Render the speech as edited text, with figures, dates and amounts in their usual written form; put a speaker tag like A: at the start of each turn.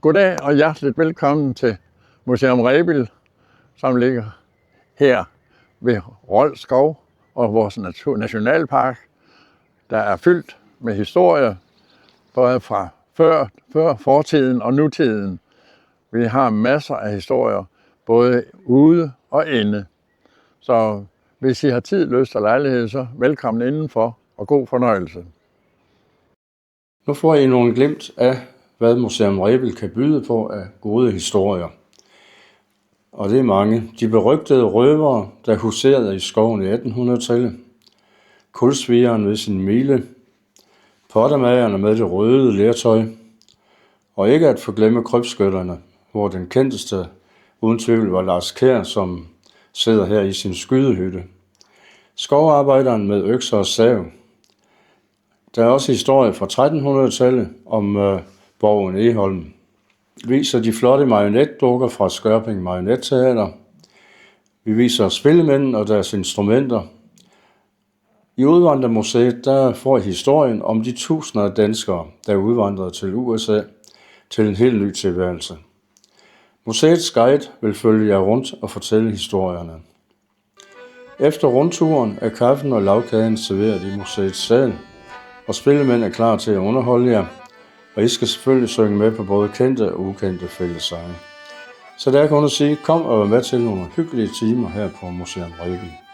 A: Goddag og hjerteligt velkommen til Museum Rebild, som ligger her ved Rold Skov og vores nationalpark, der er fyldt med historier, både fra før fortiden og nutiden. Vi har masser af historier, både ude og inde. Så hvis I har tid, lyst og lejlighed, så velkommen indenfor og god fornøjelse.
B: Nu får I nogle glimt af, hvad Museum Rebild kan byde på af gode historier. Og det er mange. De berygtede røvere, der huserede i skoven i 1800-tallet. Kulsvigeren ved sin mile. Pottemagerne med det røde lertøj. Og ikke at forglemme krybskytterne, hvor den kendteste uden tvivl var Lars Kjær, som sidder her i sin skydehytte. Skovarbejderen med økser og sav. Der er også historie fra 1300-tallet om borgen Egholm. Viser de flotte marionetdukker fra Skørping Marionetteater. Vi viser spillemændene og deres instrumenter. I Udvandrermuseet der får I historien om de tusinder af danskere, der udvandrede til USA til en helt ny tilværelse. Museets guide vil følge jer rundt og fortælle historierne. Efter rundturen er kaffen og lagkagen serveret i museets sal, og spillemænd er klar til at underholde jer, og I skal selvfølgelig synge med på både kendte og ukendte fællessange. Så der kan hun sige, kom og vær med til nogle hyggelige timer her på Museum Rebild.